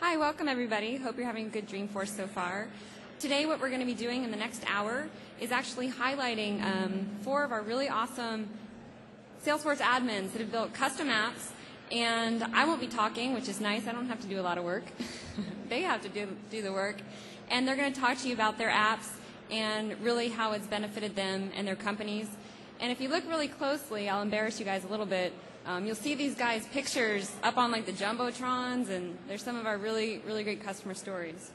Hi, welcome everybody. Hope you're having a good Dreamforce so far. Today what we're going to be doing in the next hour is actually highlighting 4 of our really awesome Salesforce admins that have built custom apps. And I won't be talking, which is nice. I don't have to do a lot of work. They have to do the work. And they're going to talk to you about their apps and really how it's benefited them and their companies. And if you look really closely, I'll embarrass you guys a little bit. You'll see these guys' pictures up on like the Jumbotrons, and there's some of our really, really great customer stories.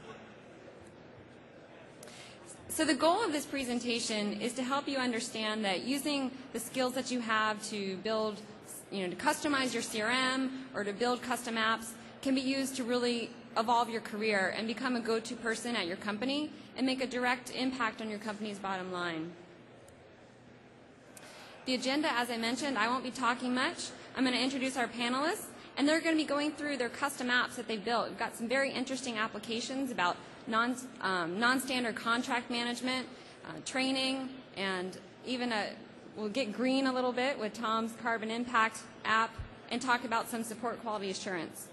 So the goal of this presentation is to help you understand that using the skills that you have to build, to customize your CRM or to build custom apps can be used to really evolve your career and become a go-to person at your company and make a direct impact on your company's bottom line. The agenda, as I mentioned, I won't be talking much. I'm going to introduce our panelists, and they're going to be going through their custom apps that they've built. We've got some very interesting applications about non-standard contract management, training, and even we'll get green a little bit with Tom's Carbon Impact app and talk about some support quality assurance.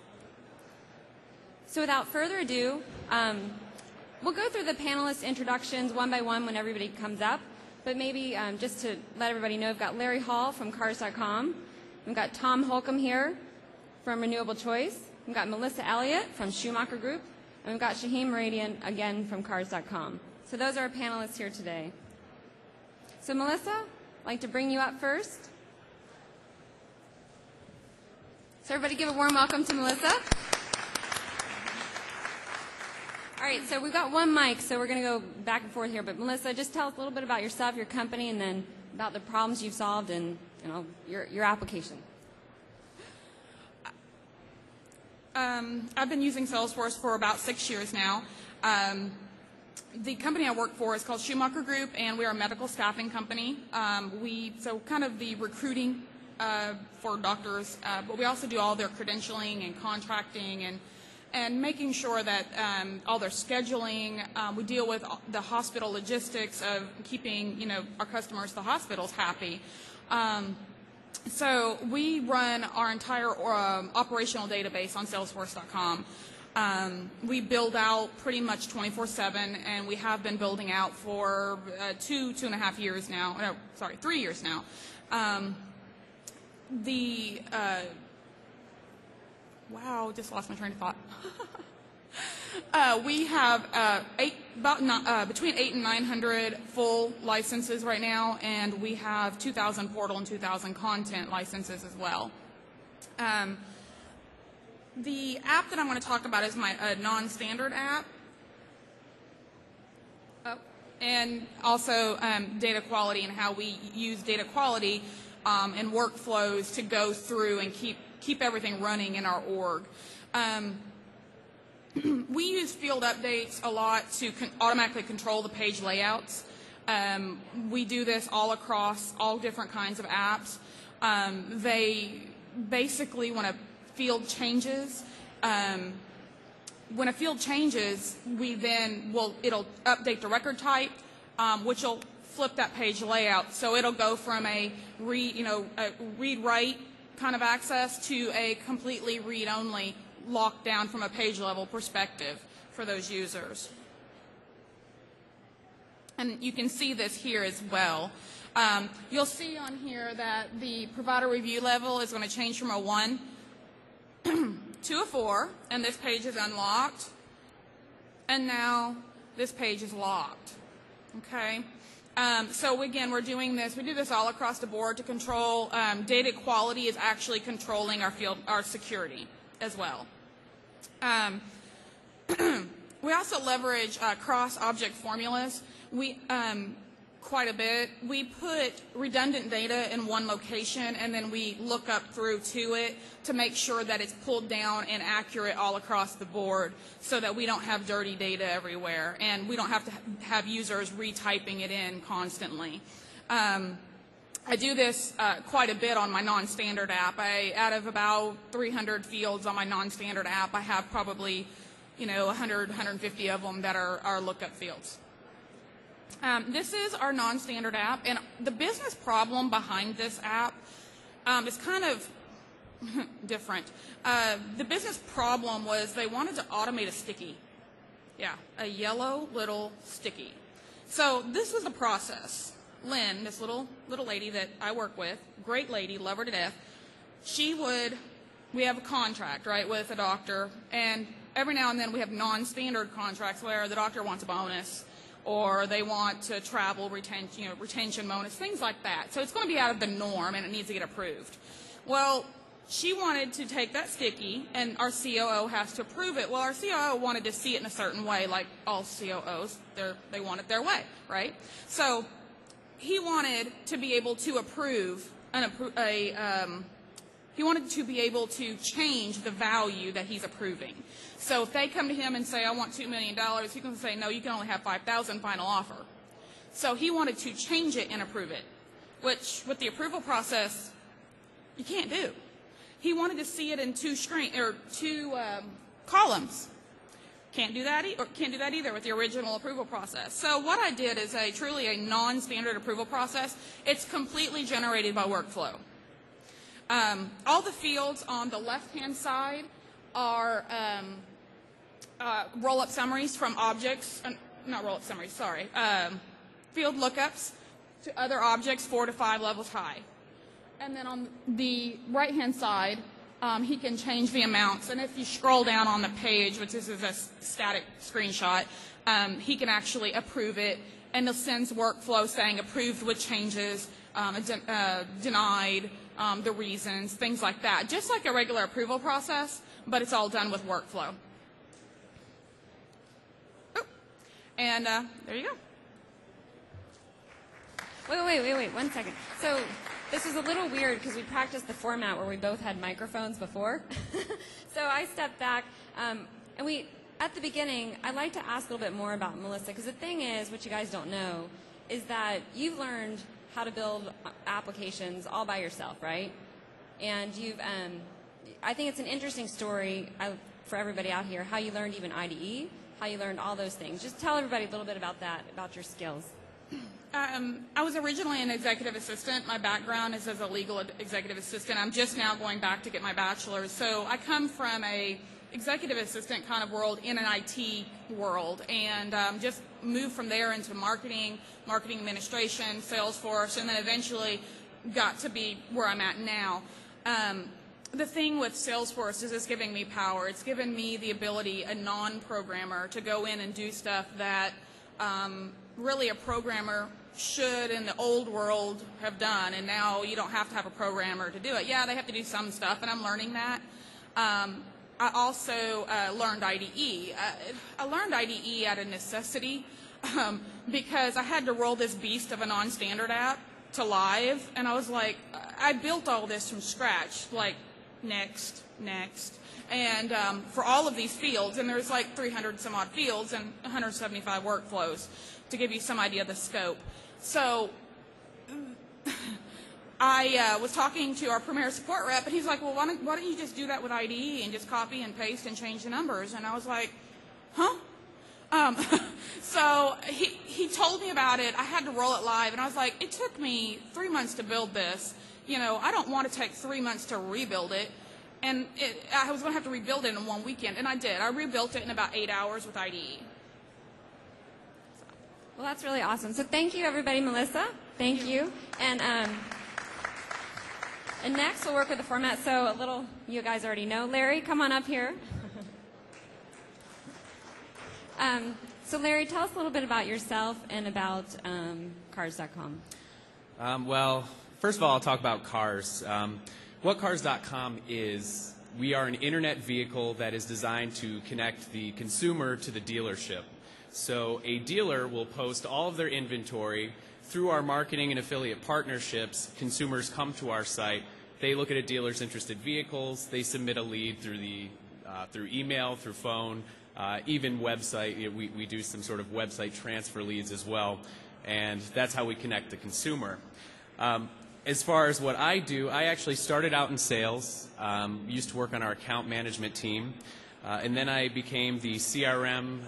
So without further ado, we'll go through the panelists' introductions one by one when everybody comes up. But maybe just to let everybody know, we've got Larry Hall from Cars.com. We've got Tom Holcomb here from Renewable Choice. We've got Melissa Elliott from Schumacher Group. And we've got Shaheen Meridian, again, from Cars.com. So those are our panelists here today. So Melissa, I'd like to bring you up first. So everybody give a warm welcome to Melissa. All right, so we've got one mic, so we're going to go back and forth here. But Melissa, just tell us a little bit about yourself, your company, and then about the problems you've solved and your application. I've been using Salesforce for about 6 years now. The company I work for is called Schumacher Group, and we are a medical staffing company. So kind of the recruiting for doctors, but we also do all their credentialing and contracting and making sure that all their scheduling, we deal with the hospital logistics of keeping, our customers, the hospitals, happy. So we run our entire operational database on Salesforce.com. We build out pretty much 24/7, and we have been building out for 2.5 years now. No, sorry, 3 years now. Wow, just lost my train of thought. We have between 800 and 900 full licenses right now, and we have 2,000 portal and 2,000 content licenses as well. The app that I'm going to talk about is my non-standard app, and also data quality and how we use data quality and workflows to go through and keep everything running in our org. We use field updates a lot to automatically control the page layouts. We do this all across all different kinds of apps. They basically, when a field changes, it'll update the record type, which will flip that page layout. So it'll go from a read-write kind of access to a completely read-only lockdown from a page-level perspective for those users. And you can see this here as well. You'll see on here that the provider review level is going to change from a 1 to a 4, and this page is unlocked. And now this page is locked. Okay? So again, we do this all across the board to control. Data quality is actually controlling our security as well. We also leverage cross-object formulas. Quite a bit. We put redundant data in one location, and then we look up through to it to make sure that it's pulled down and accurate all across the board so that we don't have dirty data everywhere, and we don't have to have users retyping it in constantly. I do this quite a bit on my non-standard app. Out of about 300 fields on my non-standard app, I have probably 100, 150 of them that are lookup fields. This is our non-standard app, and the business problem behind this app is kind of different. The business problem was they wanted to automate a sticky. Yeah, a yellow little sticky. So this was the process. Lynn, this little lady that I work with, great lady, love her to death, we have a contract, right, with a doctor, and every now and then we have non-standard contracts where the doctor wants a bonus or they want to travel retention bonus, things like that. So it's going to be out of the norm and it needs to get approved. Well, she wanted to take that sticky, and our COO has to approve it. Well, our COO wanted to see it in a certain way, like all COOs. They want it their way, right? So he wanted to be able to he wanted to be able to change the value that he's approving. So if they come to him and say, I want $2 million, he can say, no, you can only have $5,000 final offer. So he wanted to change it and approve it, which with the approval process, you can't do. He wanted to see it in two columns. Can't do that either with the original approval process. So what I did is truly a non-standard approval process. It's completely generated by workflow. All the fields on the left-hand side are roll-up summaries from objects. Not roll-up summaries, sorry. Field lookups to other objects 4 to 5 levels high. And then on the right-hand side, he can change the amounts. And if you scroll down on the page, which this is a static screenshot, he can actually approve it. And it sends workflow saying approved with changes, denied, the reasons, things like that. Just like a regular approval process, but it's all done with workflow. Oh, and there you go. Wait, 1 second. So this is a little weird because we practiced the format where we both had microphones before. So I stepped back, and at the beginning, I'd like to ask a little bit more about Melissa, because the thing is, what you guys don't know, is that you've learned how to build applications all by yourself, right? And I think it's an interesting story for everybody out here, how you learned even IDE, how you learned all those things. Just tell everybody a little bit about that, about your skills. I was originally an executive assistant. My background is as a legal executive assistant. I'm just now going back to get my bachelor's. So I come from a executive assistant kind of world in an IT world, and just moved from there into marketing administration, Salesforce, and then eventually got to be where I'm at now. The thing with Salesforce is it's giving me power. It's given me the ability, a non-programmer, to go in and do stuff that really a programmer should in the old world have done, and now you don't have to have a programmer to do it. Yeah, they have to do some stuff, and I'm learning that. I also learned IDE. I learned IDE out of necessity because I had to roll this beast of a non-standard app to live, and I was like, I built all this from scratch, like next, and for all of these fields, and there's like 300 some odd fields and 175 workflows to give you some idea of the scope. So I was talking to our Premier support rep, and he's like, well, why don't you just do that with IDE and just copy and paste and change the numbers? And I was like, huh? So he told me about it. I had to roll it live, and I was like, it took me 3 months to build this. You know, I don't want to take 3 months to rebuild it. And I was going to have to rebuild it in one weekend, and I did. I rebuilt it in about 8 hours with IDE. Well, that's really awesome. So thank you, everybody. Melissa, thank you. And next, we'll work with the format. So a little, you guys already know. Larry, come on up here. So Larry, tell us a little bit about yourself and about Cars.com. Well, first of all, I'll talk about Cars. What Cars.com is, we are an internet vehicle that is designed to connect the consumer to the dealership. So a dealer will post all of their inventory through our marketing and affiliate partnerships. Consumers come to our site. They look at a dealer's interested vehicles. They submit a lead through email, through phone, even website. We do some sort of website transfer leads as well, and that's how we connect the consumer. As far as what I do, I actually started out in sales, used to work on our account management team, and then I became the CRM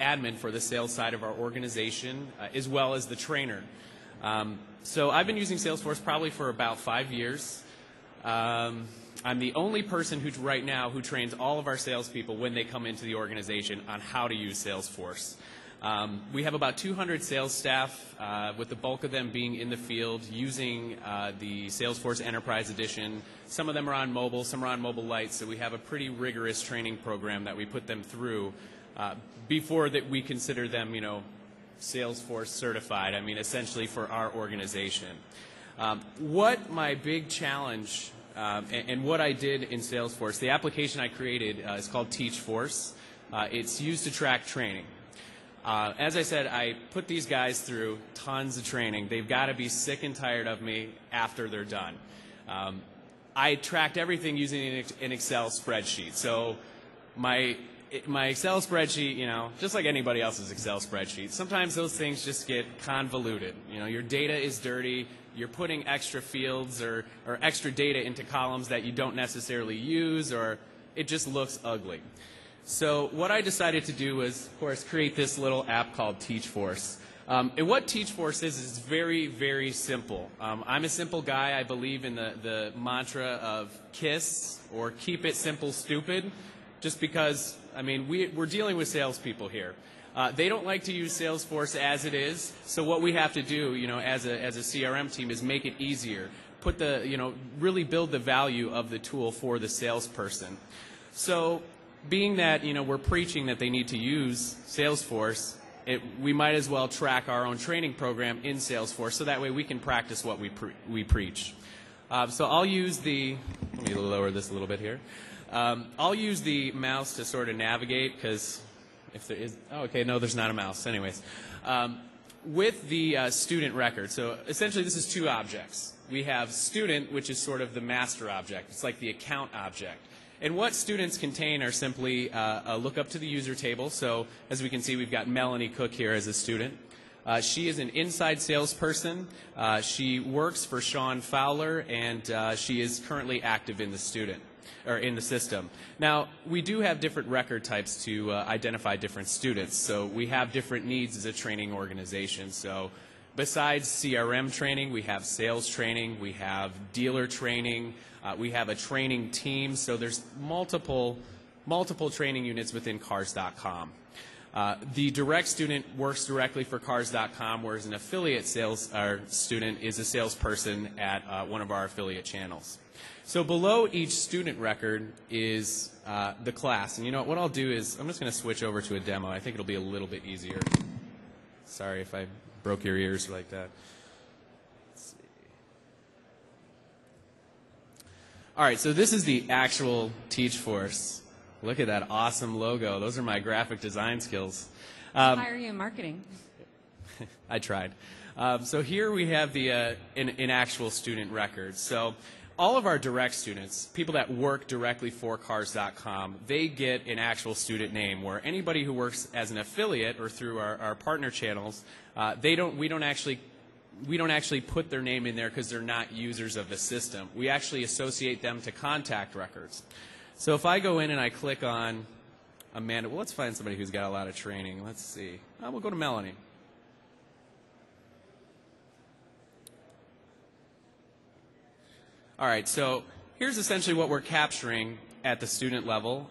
admin for the sales side of our organization, as well as the trainer. So I've been using Salesforce probably for about 5 years. I'm the only person right now who trains all of our salespeople when they come into the organization on how to use Salesforce. We have about 200 sales staff, with the bulk of them being in the field using the Salesforce Enterprise Edition. Some of them are on mobile, some are on Mobile Lite, so we have a pretty rigorous training program that we put them through before that we consider them, Salesforce certified, essentially for our organization. What my big challenge and what I did in Salesforce, the application I created is called TeachForce. It's used to track training. As I said, I put these guys through tons of training. They've got to be sick and tired of me after they're done. I tracked everything using an Excel spreadsheet. So my Excel spreadsheet, just like anybody else's Excel spreadsheet, sometimes those things just get convoluted. Your data is dirty. You're putting extra fields or extra data into columns that you don't necessarily use, or it just looks ugly. So what I decided to do was, of course, create this little app called TeachForce. And what TeachForce is very, very simple. I'm a simple guy. I believe in the mantra of KISS, or keep it simple, stupid, just because, we're dealing with salespeople here. They don't like to use Salesforce as it is, so what we have to do, as a CRM team is make it easier. Put really build the value of the tool for the salesperson. So being that, we're preaching that they need to use Salesforce, we might as well track our own training program in Salesforce, so that way we can practice what we preach. So I'll use let me lower this a little bit here. I'll use the mouse to sort of navigate, because if there is, okay, no, there's not a mouse. Anyways, with the student record, so essentially this is two objects. We have student, which is sort of the master object. It's like the account object. And what students contain are simply a lookup to the user table. So as we can see, we've got Melanie Cook here as a student. She is an inside salesperson. She works for Sean Fowler, and she is currently active in the system. Now, we do have different record types to identify different students. So we have different needs as a training organization. So besides CRM training, we have sales training, we have dealer training, we have a training team. So there's multiple training units within Cars.com. The direct student works directly for Cars.com, whereas an affiliate sales student is a salesperson at one of our affiliate channels. So below each student record is the class. And what I'll do is I'm just going to switch over to a demo. I think it'll be a little bit easier. Sorry if I broke your ears like that. Let's see. All right, so this is the actual TeachForce. Look at that awesome logo. Those are my graphic design skills. Hire you in marketing. I tried. So here we have the an actual student record. So all of our direct students, people that work directly for Cars.com, they get an actual student name, where anybody who works as an affiliate or through our partner channels, we don't actually put their name in there because they're not users of the system. We actually associate them to contact records. So if I go in and I click on Amanda, well, let's find somebody who's got a lot of training. Let's see. We'll go to Melanie. All right, so here's essentially what we're capturing at the student level.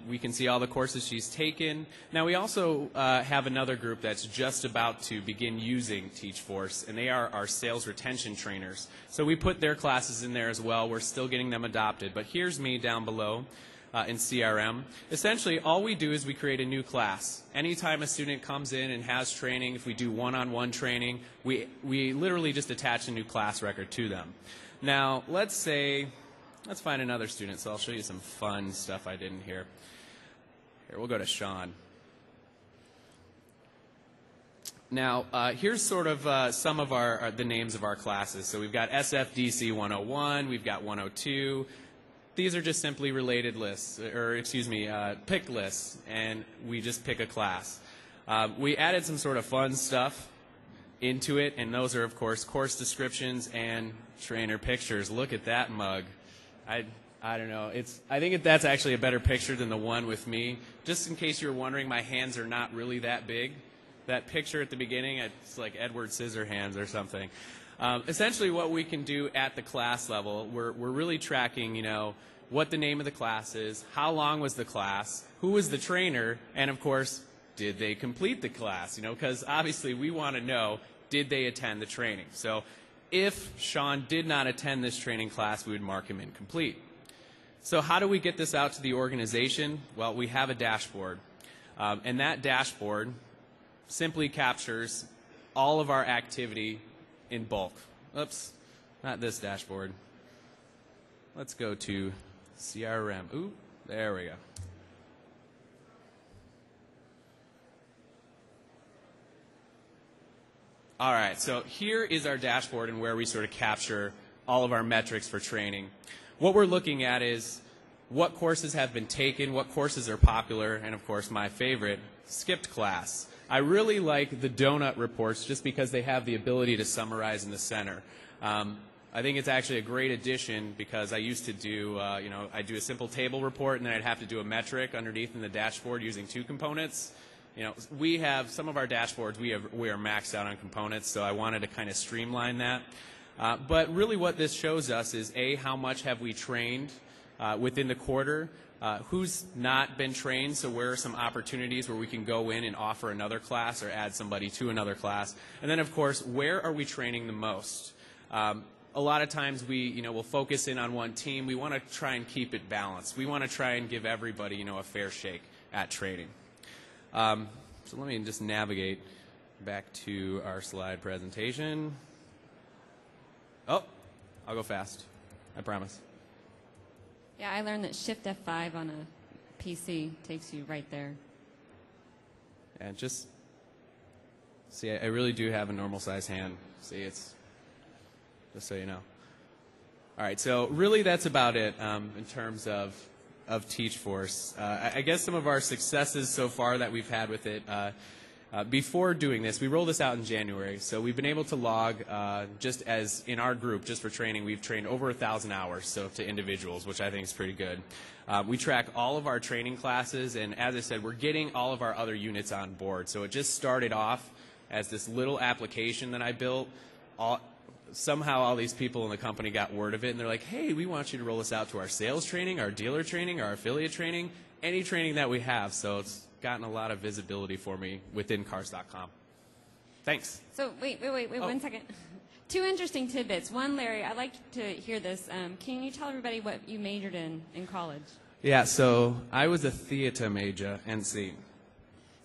We can see all the courses she's taken. Now, we also have another group that's just about to begin using TeachForce, and they are our sales retention trainers. So we put their classes in there as well. We're still getting them adopted. But here's me down below in CRM. Essentially, all we do is we create a new class. Anytime a student comes in and has training, if we do one-on-one training, we literally just attach a new class record to them. Now, let's find another student, so I'll show you some fun stuff I did in here. Here, we'll go to Sean. Now, here's sort of some of the names of our classes. So we've got SFDC 101, we've got 102. These are just simply related lists, pick lists, and we just pick a class. We added some sort of fun stuff into it, and those are, of course, course descriptions and trainer pictures. Look at that mug. I don't know. I think that's actually a better picture than the one with me. Just in case you're wondering, my hands are not really that big. That picture at the beginning, it's like Edward Scissorhands or something. Essentially what we can do at the class level, we're really tracking, you know, what the name of the class is, how long was the class, who was the trainer, and of course, did they complete the class? You know, because obviously we want to know, did they attend the training? So if Sean did not attend this training class, we would mark him incomplete. So how do we get this out to the organization? Well, we have a dashboard. And that dashboard simply captures all of our activity in bulk. Oops, not this dashboard. Let's go to CRM. Ooh, there we go. All right, so here is our dashboard and where we sort of capture all of our metrics for training. What we're looking at is what courses have been taken, what courses are popular, and of course my favorite, skipped class. I really like the donut reports just because they have the ability to summarize in the center. I think it's actually a great addition because I used to do, I do a simple table report and then I'd have to do a metric underneath in the dashboard using two components. You know, we have some of our dashboards, we are maxed out on components, so I wanted to kind of streamline that. But really what this shows us is, A, how much have we trained within the quarter, who's not been trained, so where are some opportunities where we can go in and offer another class or add somebody to another class. And then, of course, where are we training the most? A lot of times we'll focus in on one team. We want to try and keep it balanced. We want to try and give everybody, a fair shake at training. So let me just navigate back to our slide presentation. Oh, I'll go fast. I promise. Yeah, I learned that Shift F5 on a PC takes you right there. And just see, I really do have a normal size hand. See, it's just so you know. All right, so really that's about it in terms of TeachForce. I guess some of our successes so far that we've had with it, before doing this, we rolled this out in January, so we've been able to log, just as in our group, just for training, we've trained over 1,000 hours, so to individuals, which I think is pretty good. We track all of our training classes, and as I said, we're getting all of our other units on board. So it just started off as this little application that I built. Somehow all these people in the company got word of it, and they're like, hey, we want you to roll this out to our sales training, our dealer training, our affiliate training, any training that we have. So it's gotten a lot of visibility for me within Cars.com. Thanks. So wait, 1 second. Two interesting tidbits. One, Larry, I'd like to hear this. Can you tell everybody what you majored in college? Yeah, so I was a theater major, NC.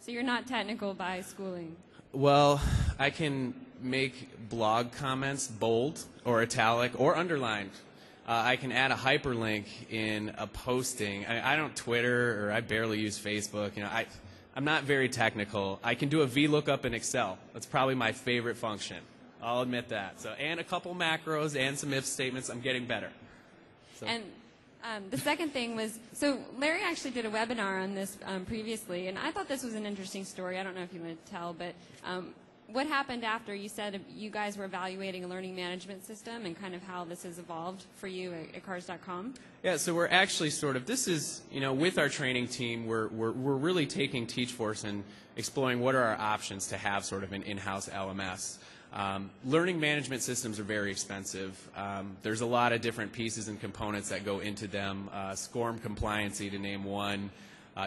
So you're not technical by schooling? Well, I can make blog comments bold or italic or underlined. I can add a hyperlink in a posting. I don't Twitter, or I barely use Facebook. I'm not very technical. I can do a VLOOKUP in Excel. That's probably my favorite function. I'll admit that. So, and a couple macros and some if statements. I'm getting better. So. And the second thing was, so Larry actually did a webinar on this previously, and I thought this was an interesting story. I don't know if you want to tell, but what happened after you said you guys were evaluating a learning management system and kind of how this has evolved for you at Cars.com? Yeah, so we're actually this is, with our training team, we're really taking TeachForce and exploring what are our options to have sort of an in-house LMS. Learning management systems are very expensive. There's a lot of different pieces and components that go into them. SCORM compliancy, to name one.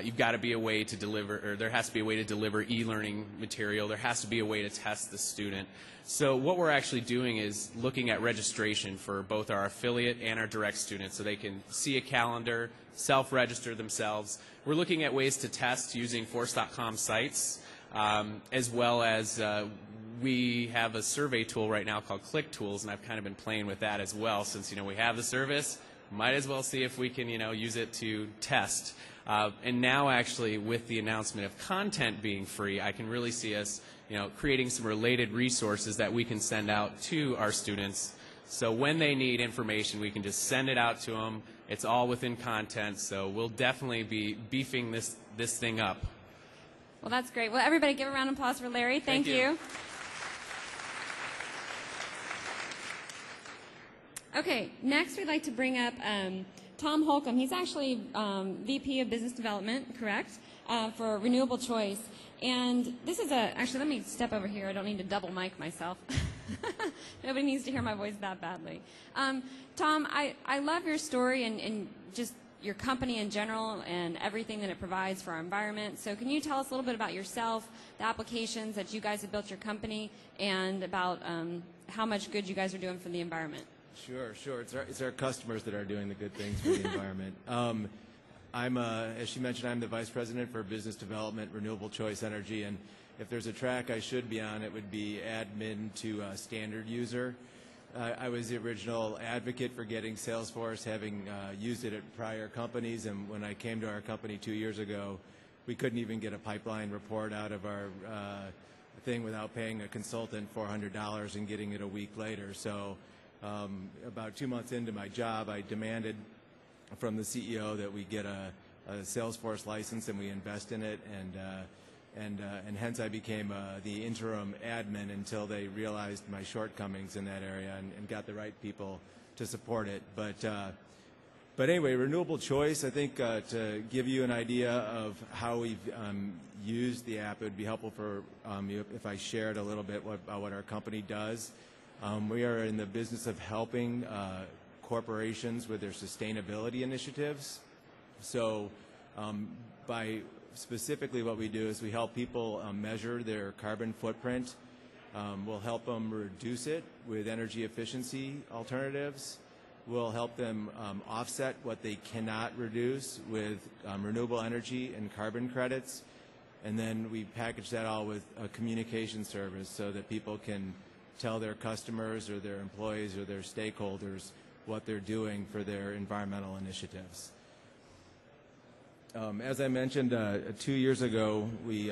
You've got to be a way to deliver, or there has to be a way to deliver e-learning material. There has to be a way to test the student. So what we're actually doing is looking at registration for both our affiliate and our direct students so they can see a calendar, self-register themselves. We're looking at ways to test using Force.com sites, as well as we have a survey tool right now called ClickTools, and I've kind of been playing with that as well since, we have the service. Might as well see if we can, use it to test. And now, actually, with the announcement of content being free, I can really see us, creating some related resources that we can send out to our students. So when they need information, we can just send it out to them. It's all within content, so we'll definitely be beefing this thing up. Well, that's great. Well, everybody give a round of applause for Larry. Thank you. Okay, next we'd like to bring up Tom Holcomb. He's actually VP of Business Development, correct, for Renewable Choice. And this is actually, let me step over here. I don't need to double mic myself. Nobody needs to hear my voice that badly. Tom, I love your story and just your company in general and everything that it provides for our environment. So can you tell us a little bit about yourself, the applications that you guys have built your company, and about how much good you guys are doing for the environment? Sure. It's our customers that are doing the good things for the environment. As she mentioned, I'm the Vice President for Business Development, Renewable Choice Energy, and if there's a track I should be on, it would be admin to standard user. I was the original advocate for getting Salesforce, having used it at prior companies, and when I came to our company 2 years ago, we couldn't even get a pipeline report out of our thing without paying a consultant $400 and getting it a week later. So about 2 months into my job, I demanded from the CEO that we get a Salesforce license and we invest in it, and hence I became the interim admin until they realized my shortcomings in that area and got the right people to support it. But anyway, Renewable Choice, I think to give you an idea of how we've used the app, it would be helpful for you if I shared a little bit about what our company does. We are in the business of helping corporations with their sustainability initiatives. So specifically what we do is we help people measure their carbon footprint. We'll help them reduce it with energy efficiency alternatives. We'll help them offset what they cannot reduce with renewable energy and carbon credits. And then we package that all with a communication service so that people can tell their customers or their employees or their stakeholders what they're doing for their environmental initiatives. As I mentioned, 2 years ago, we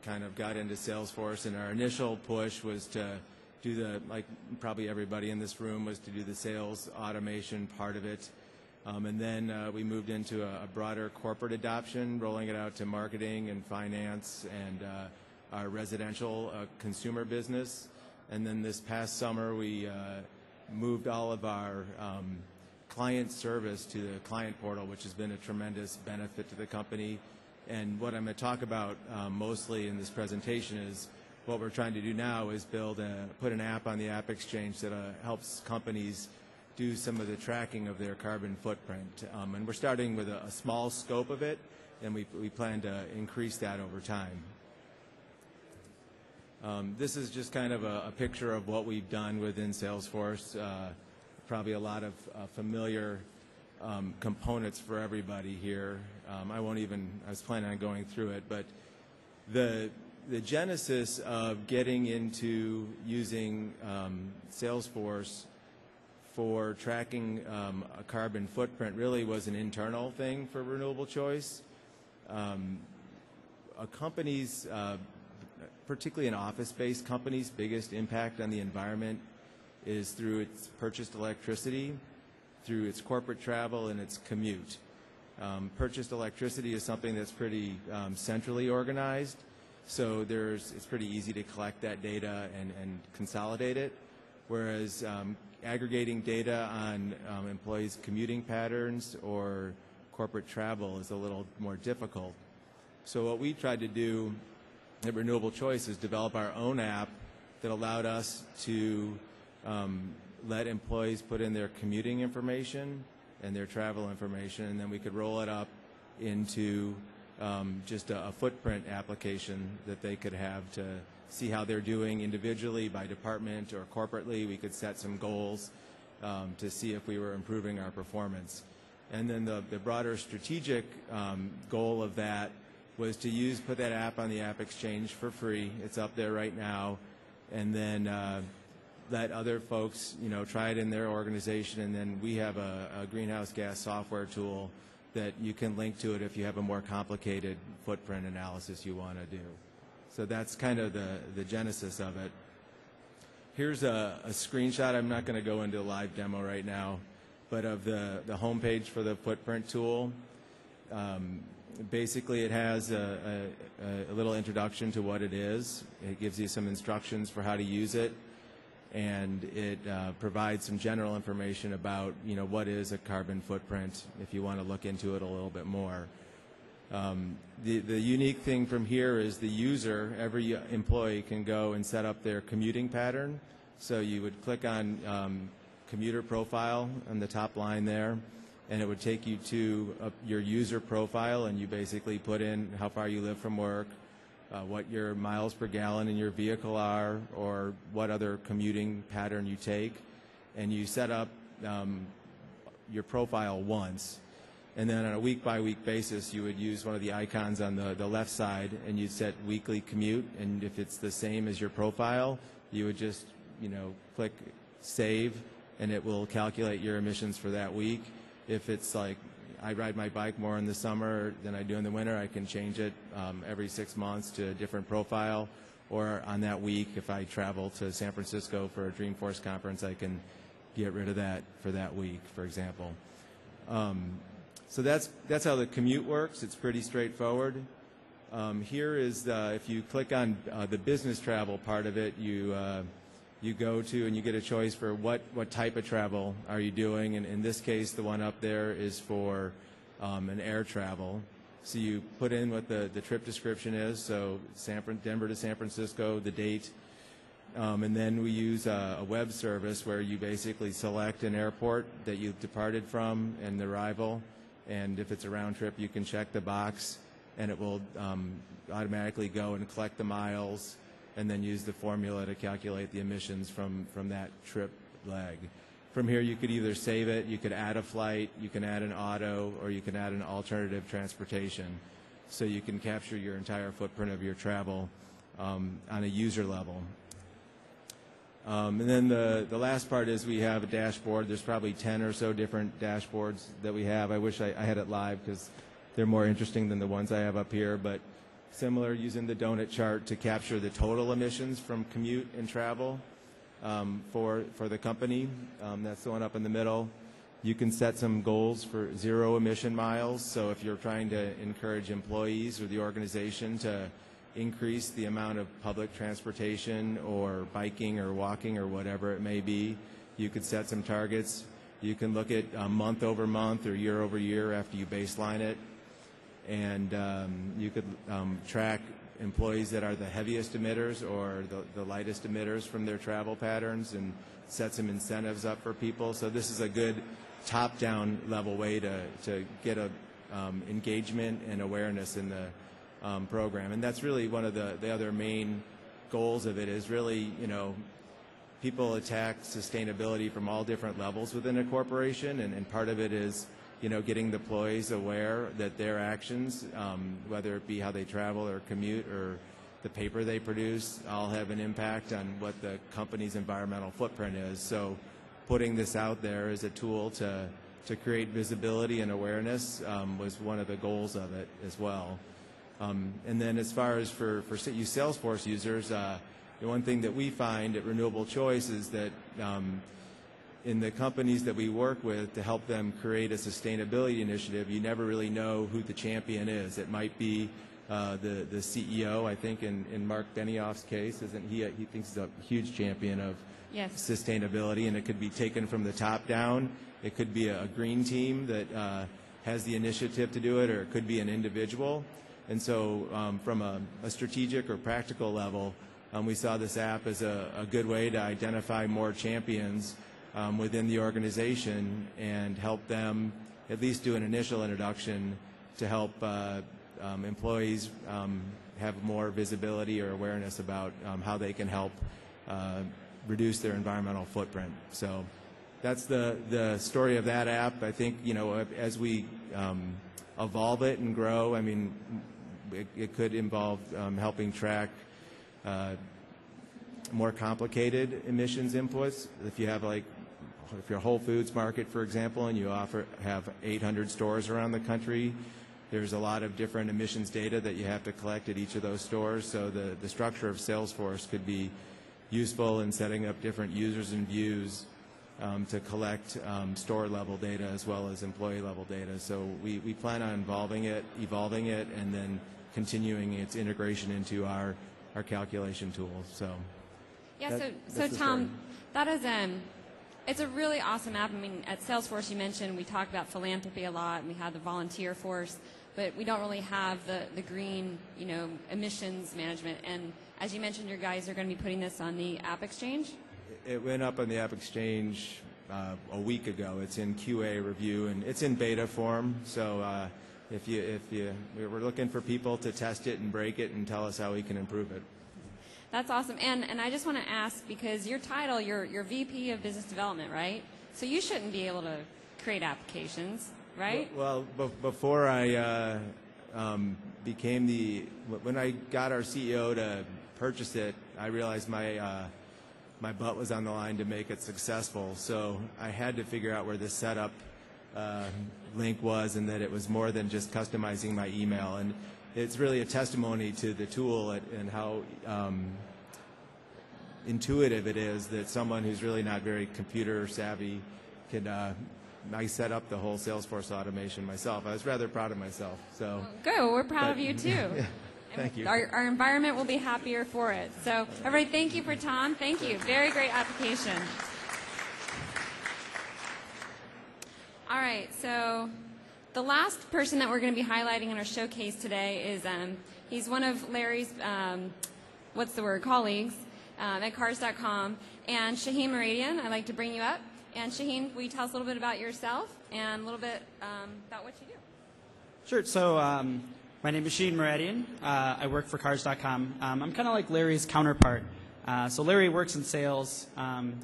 kind of got into Salesforce, and our initial push was to do like probably everybody in this room, was to do the sales automation part of it. And then we moved into a broader corporate adoption, rolling it out to marketing and finance and our residential consumer business. And then this past summer, we moved all of our client service to the client portal, which has been a tremendous benefit to the company. And what I'm going to talk about mostly in this presentation is what we're trying to do now is put an app on the App Exchange that helps companies do some of the tracking of their carbon footprint. And we're starting with a small scope of it, and we plan to increase that over time. This is just kind of a picture of what we've done within Salesforce. Probably a lot of familiar components for everybody here. I was planning on going through it, but the genesis of getting into using Salesforce for tracking a carbon footprint really was an internal thing for Renewable Choice. A company's, particularly an office-based company's, biggest impact on the environment is through its purchased electricity, through its corporate travel, and its commute. Purchased electricity is something that's pretty centrally organized, so it's pretty easy to collect that data and consolidate it, whereas aggregating data on employees' commuting patterns or corporate travel is a little more difficult. So what we tried to do at Renewable Choice is develop our own app that allowed us to let employees put in their commuting information and their travel information, and then we could roll it up into just a footprint application that they could have to see how they're doing individually, by department, or corporately. We could set some goals to see if we were improving our performance. And then the broader strategic goal of that was to put that app on the App Exchange for free. It's up there right now. And then let other folks, try it in their organization, and then we have a greenhouse gas software tool that you can link to it if you have a more complicated footprint analysis you want to do. So that's kind of the genesis of it. Here's a screenshot. I'm not going to go into a live demo right now, but of the homepage for the footprint tool. Basically, it has a little introduction to what it is. It gives you some instructions for how to use it, and it provides some general information about what is a carbon footprint if you want to look into it a little bit more. The unique thing from here is the user, every employee, can go and set up their commuting pattern So you would click on commuter profile on the top line there, and it would take you to your user profile, and you basically put in how far you live from work, what your miles per gallon in your vehicle are, or what other commuting pattern you take, and you set up your profile once. And then on a week-by-week basis, you would use one of the icons on the left side, and you'd set weekly commute, and if it's the same as your profile, you would just, click save, and it will calculate your emissions for that week. If it's like I ride my bike more in the summer than I do in the winter, I can change it every 6 months to a different profile. Or on that week, if I travel to San Francisco for a Dreamforce conference, I can get rid of that for that week, for example. So that's how the commute works. It's pretty straightforward. Here is if you click on the business travel part of it, you go to and you get a choice for what type of travel are you doing. And in this case, the one up there is for an air travel. So you put in what the trip description is, so Denver to San Francisco, the date. And then we use a web service where you basically select an airport that you've departed from and the arrival. And if it's a round trip, you can check the box, and it will automatically go and collect the miles and then use the formula to calculate the emissions from that trip leg. From here, you could either save it, you could add a flight, you can add an auto, or you can add an alternative transportation. So you can capture your entire footprint of your travel on a user level. And then the last part is we have a dashboard. There's probably 10 or so different dashboards that we have. I wish I had it live because they're more interesting than the ones I have up here. But similar, using the donut chart to capture the total emissions from commute and travel for the company. That's the one up in the middle. You can set some goals for 0 emission miles. So if you're trying to encourage employees or the organization to increase the amount of public transportation or biking or walking or whatever it may be, you could set some targets. You can look at month over month or year over year after you baseline it. And you could track employees that are the heaviest emitters or the lightest emitters from their travel patterns and set some incentives up for people. So this is a good top-down level way to get a engagement and awareness in the program. And that's really one of the other main goals of it is really, people attack sustainability from all different levels within a corporation, and part of it is, getting the employees aware that their actions, whether it be how they travel or commute or the paper they produce, all have an impact on what the company's environmental footprint is. So putting this out there as a tool to create visibility and awareness was one of the goals of it as well. And then as far as for you Salesforce users, the one thing that we find at Renewable Choice is that in the companies that we work with to help them create a sustainability initiative, you never really know who the champion is. It might be the CEO, I think in Mark Benioff's case, isn't he? He thinks he's a huge champion of sustainability, and it could be taken from the top down. It could be a green team that has the initiative to do it, or it could be an individual. And so from a strategic or practical level, we saw this app as a good way to identify more champions within the organization and help them at least do an initial introduction to help employees have more visibility or awareness about how they can help reduce their environmental footprint. So that's the story of that app. I think, as we evolve it and grow, I mean, it could involve helping track more complicated emissions inputs. If you have if you're Whole Foods Market, for example, and you have 800 stores around the country, there's a lot of different emissions data that you have to collect at each of those stores. So the structure of Salesforce could be useful in setting up different users and views to collect store-level data as well as employee-level data. So we plan on evolving it, and then continuing its integration into our calculation tools. So so Tom, that is it's a really awesome app. I mean, at Salesforce, you mentioned we talk about philanthropy a lot, and we have the volunteer force, but we don't really have the green, emissions management. And as you mentioned, your guys are going to be putting this on the App Exchange. It went up on the App Exchange a week ago. It's in QA review, and it's in beta form. So we're looking for people to test it and break it and tell us how we can improve it. That's awesome. And I just want to ask, because your title, you're VP of Business Development, right? So you shouldn't be able to create applications, right? Well, before I became when I got our CEO to purchase it, I realized my butt was on the line to make it successful. So I had to figure out where the setup link was, and that it was more than just customizing my email. And it's really a testimony to the tool and how intuitive it is that someone who's really not very computer savvy could. I set up the whole Salesforce automation myself. I was rather proud of myself. So good. Well, we're proud of you too. Yeah, thank you. Our environment will be happier for it. So everybody, thank you for Tom. Thank you. Very great application. All right. So the last person that we're going to be highlighting in our showcase today is he's one of Larry's colleagues at Cars.com, and Shaheen Meridian. I'd like to bring you up. And Shaheen, will you tell us a little bit about yourself and a little bit about what you do? Sure. So my name is Shaheen Meridian. I work for Cars.com. I'm kind of like Larry's counterpart. So Larry works in sales,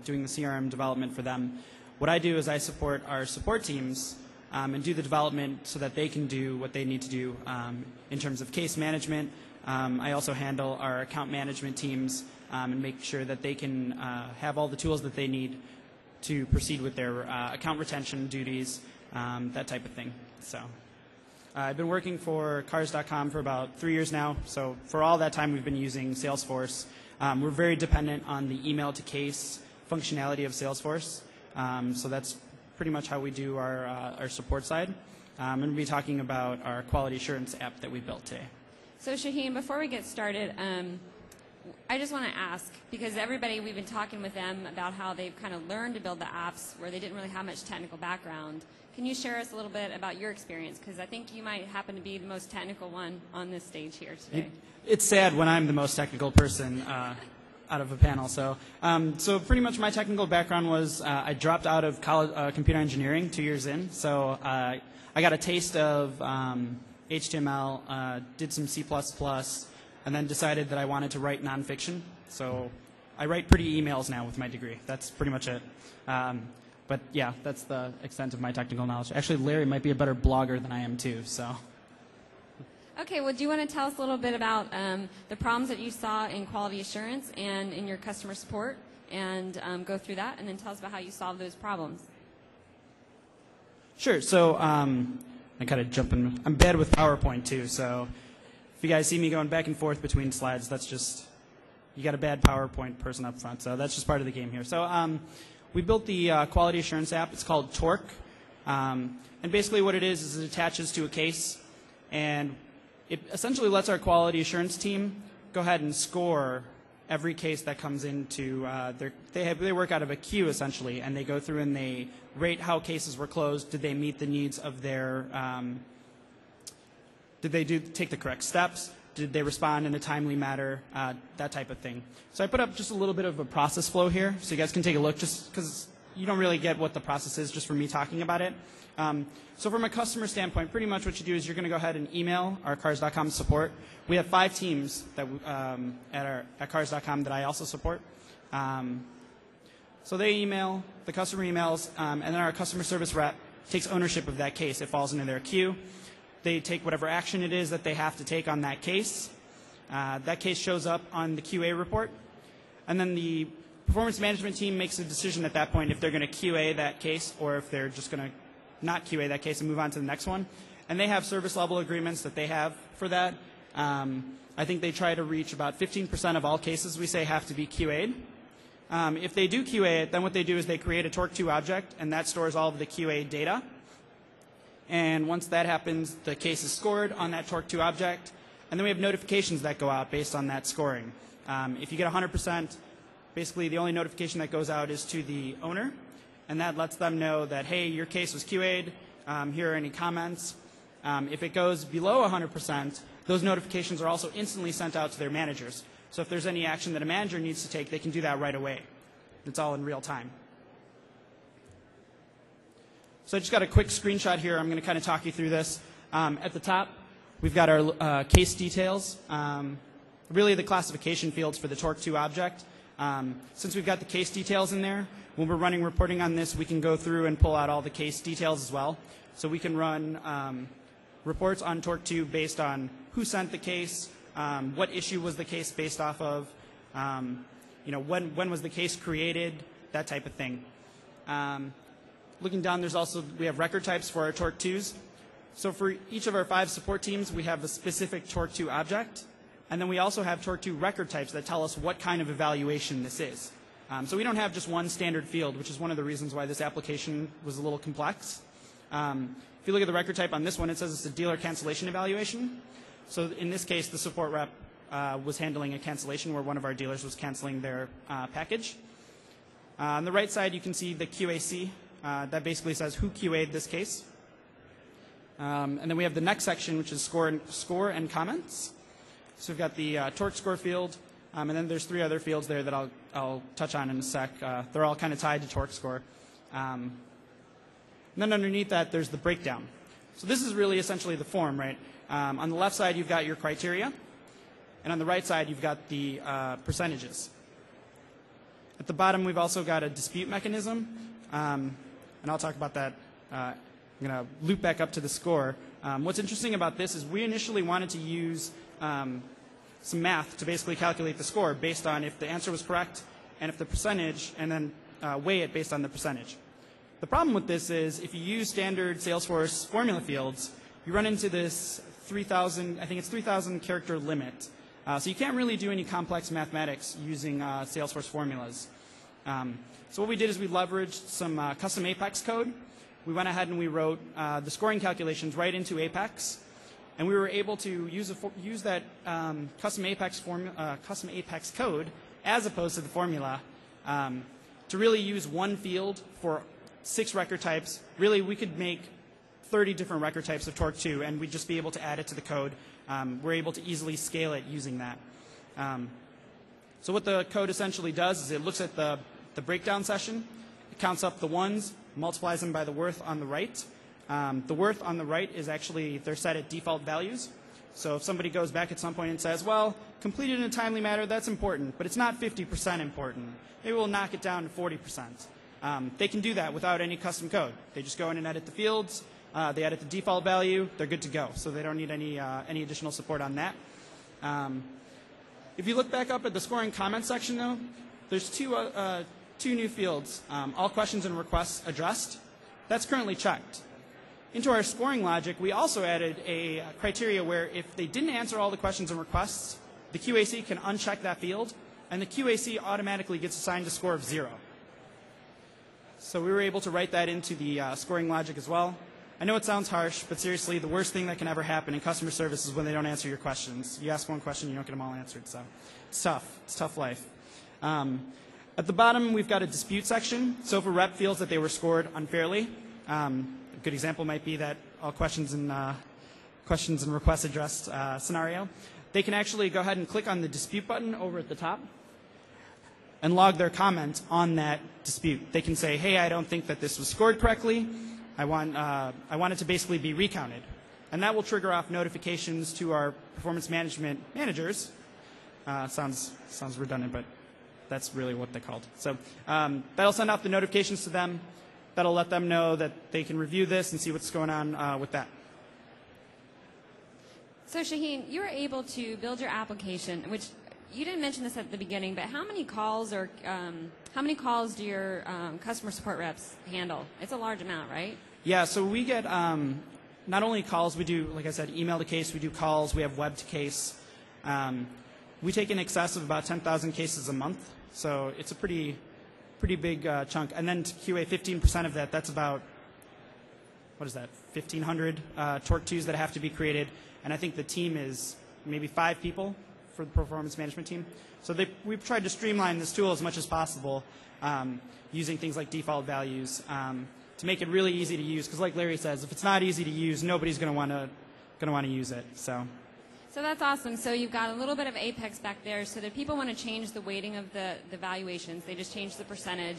doing the CRM development for them. What I do is I support our support teams and do the development so that they can do what they need to do in terms of case management. I also handle our account management teams and make sure that they can have all the tools that they need to proceed with their account retention duties, that type of thing. So I've been working for Cars.com for about 3 years now. So for all that time, we've been using Salesforce. We're very dependent on the email to case functionality of Salesforce. So that's pretty much how we do our support side. I'm going to be talking about our quality assurance app that we built today. So Shaheen, before we get started, I just want to ask, because we've been talking with them about how they've kind of learned to build the apps where they didn't really have much technical background. Can you share us a little bit about your experience? Because I think you might happen to be the most technical one on this stage here today. It's sad when I'm the most technical person out of a panel. So pretty much my technical background was I dropped out of college, computer engineering 2 years in. So I got a taste of HTML, did some C++, and then decided that I wanted to write nonfiction. So I write pretty emails now with my degree. That's pretty much it. But yeah, that's the extent of my technical knowledge. Actually, Larry might be a better blogger than I am too. So. Okay, well, do you want to tell us a little bit about the problems that you saw in quality assurance and in your customer support, and go through that, and then tell us about how you solved those problems? Sure. So I kind of jump in. I'm bad with PowerPoint too, so if you guys see me going back and forth between slides, that's just, you got a bad PowerPoint person up front, so that's just part of the game here. So we built the quality assurance app. It's called Torque. And basically what it is it attaches to a case, and it essentially lets our quality assurance team go ahead and score every case that comes into they work out of a queue essentially, and they go through and they rate how cases were closed. Did they meet the needs of their did they take the correct steps? Did they respond in a timely manner? That type of thing. So I put up just a little bit of a process flow here so you guys can take a look, just because you don't really get what the process is just from me talking about it. So from a customer standpoint, pretty much what you do is you're going to go ahead and email our Cars.com support. We have 5 teams that at Cars.com that I also support. So they email, the customer emails, and then our customer service rep takes ownership of that case. It falls into their queue. They take whatever action it is that they have to take on that case. That case shows up on the QA report. And then the performance management team makes a decision at that point if they're going to QA that case or if they're just going to not QA that case and move on to the next one. And they have service level agreements that they have for that. I think they try to reach about 15% of all cases we say have to be QA'd. If they do QA it, then what they do is they create a Torque2 object, and that stores all of the QA data. And once that happens, the case is scored on that Torque2 object, and then we have notifications that go out based on that scoring. If you get 100%, basically the only notification that goes out is to the owner, and that lets them know that, hey, your case was QA'd, here are any comments. If it goes below 100%, those notifications are also instantly sent out to their managers. So if there's any action that a manager needs to take, they can do that right away. It's all in real time. So I just got a quick screenshot here. I'm going to kind of talk you through this. At the top, we've got our case details, really the classification fields for the Torque2 object. Since we've got the case details in there, when we're running reporting on this, we can go through and pull out all the case details as well. So we can run reports on Torque2 based on who sent the case, what issue was the case based off of, when was the case created, that type of thing. Looking down, we have record types for our Torque2s. So for each of our 5 support teams, we have a specific Torque2 object. And then we also have Torque2 record types that tell us what kind of evaluation this is. So we don't have just one standard field, which is one of the reasons why this application was a little complex. If you look at the record type on this one, it says it's a dealer cancellation evaluation. So in this case, the support rep was handling a cancellation where one of our dealers was canceling their package. On the right side, you can see the QAC. That basically says who QA'd this case. And then we have the next section, which is score and comments. So we've got the torque score field, and then there's 3 other fields there that I'll touch on in a sec. They're all kind of tied to torque score. And then underneath that, there's the breakdown. So this is really essentially the form, right? On the left side, you've got your criteria, and on the right side, you've got the percentages. At the bottom, we've also got a dispute mechanism. And I'll talk about that. I'm going to loop back up to the score. What's interesting about this is we initially wanted to use some math to basically calculate the score based on if the answer was correct and if the percentage, and then weigh it based on the percentage. The problem with this is if you use standard Salesforce formula fields, you run into this 3,000 character limit. So you can't really do any complex mathematics using Salesforce formulas. So what we did is we leveraged some custom Apex code. We went ahead and we wrote the scoring calculations right into Apex, and we were able to use that custom Apex code as opposed to the formula to really use one field for 6 record types. Really, we could make 30 different record types of Torque2, and we'd just be able to add it to the code. We're able to easily scale it using that. So what the code essentially does is it looks at the breakdown session, it counts up the ones, multiplies them by the worth on the right. The worth on the right is actually, they're set at default values. So if somebody goes back at some point and says, well, completed in a timely manner, that's important, but it's not 50% important. Maybe we'll knock it down to 40%. They can do that without any custom code. They just go in and edit the fields. They edit the default value. They're good to go. So they don't need any additional support on that. If you look back up at the scoring comment section, though, there's two new fields, all questions and requests addressed. That's currently checked. Into our scoring logic, we also added a criteria where if they didn't answer all the questions and requests, the QAC can uncheck that field, and the QAC automatically gets assigned a score of 0. So we were able to write that into the scoring logic as well. I know it sounds harsh, but seriously, the worst thing that can ever happen in customer service is when they don't answer your questions. You ask one question, you don't get them all answered. So it's tough. It's tough life. At the bottom, we've got a dispute section. So if a rep feels that they were scored unfairly, a good example might be that all questions and requests addressed scenario, they can actually go ahead and click on the dispute button over at the top and log their comment on that dispute. They can say, hey, I don't think that this was scored correctly. I want it to basically be recounted. And that will trigger off notifications to our performance management managers. Sounds redundant, but that's really what they're called. So that'll send out the notifications to them. That'll let them know that they can review this and see what's going on with that. So Shaheen, you were able to build your application, which you didn't mention this at the beginning, but how many calls do your customer support reps handle? It's a large amount, right? Yeah, so we get not only calls, we do, like I said, email to case, we do calls, we have web to case. We take in excess of about 10,000 cases a month, so it's a pretty big chunk. And then to QA 15% of that, that's about, 1,500 Torque2s that have to be created. And I think the team is maybe 5 people for the performance management team. So we've tried to streamline this tool as much as possible using things like default values to make it really easy to use. Because like Larry says, if it's not easy to use, nobody's going to want to use it. So So that's awesome. So you've got a little bit of Apex back there. So that people want to change the weighting of the valuations, they just change the percentage,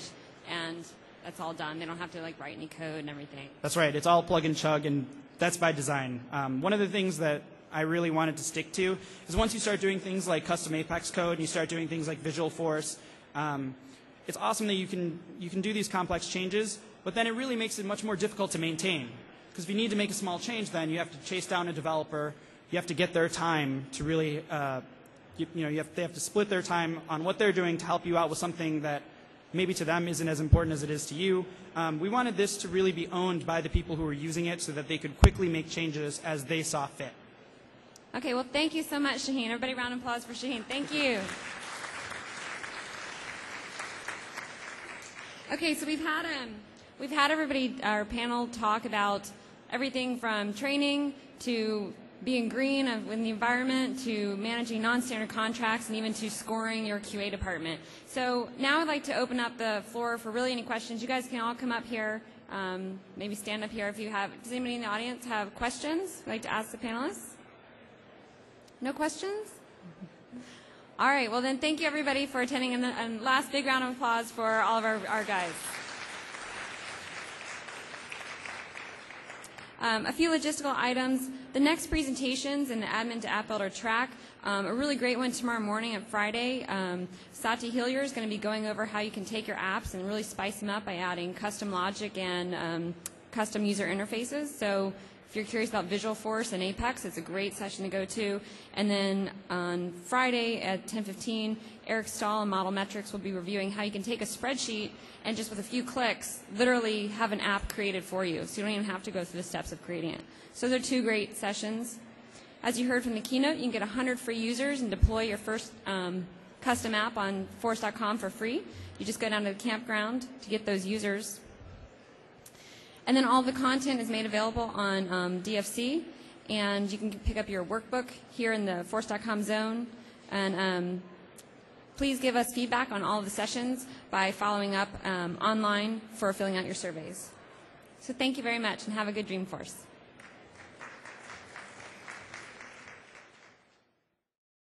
and that's all done. They don't have to like write any code and everything. That's right. It's all plug and chug, and that's by design. One of the things that I really wanted to stick to is once you start doing things like custom Apex code and you start doing things like Visualforce, it's awesome that you can do these complex changes, but then it really makes it much more difficult to maintain. Because if you need to make a small change, then you have to chase down a developer. You have to get their time to really, they have to split their time on what they're doing to help you out with something that maybe to them isn't as important as it is to you. We wanted this to really be owned by the people who were using it so that they could quickly make changes as they saw fit. Okay, well, thank you so much, Shaheen. Everybody, round of applause for Shaheen. Thank you. Okay, so we've had everybody, our panel, talk about everything from training to being green in the environment to managing non-standard contracts and even to scoring your QA department. So now I'd like to open up the floor for really any questions. You guys can all come up here, maybe stand up here if you have. Does anybody in the audience have questions you'd like to ask the panelists? No questions? All right, well then thank you everybody for attending, and last big round of applause for all of our guys. A few logistical items. The next presentations in the Admin to App Builder track, a really great one tomorrow morning and Friday. Sati Hillier is going to be going over how you can take your apps and really spice them up by adding custom logic and custom user interfaces. So if you're curious about Visualforce and Apex, it's a great session to go to. And then on Friday at 10:15, Eric Stahl and Model Metrics will be reviewing how you can take a spreadsheet and just with a few clicks, literally have an app created for you. So you don't even have to go through the steps of creating it. So those are two great sessions. As you heard from the keynote, you can get 100 free users and deploy your first custom app on Force.com for free. You just go down to the campground to get those users. And then all the content is made available on DFC, and you can pick up your workbook here in the Force.com zone. And please give us feedback on all of the sessions by following up online for filling out your surveys. So thank you very much, and have a good Dreamforce.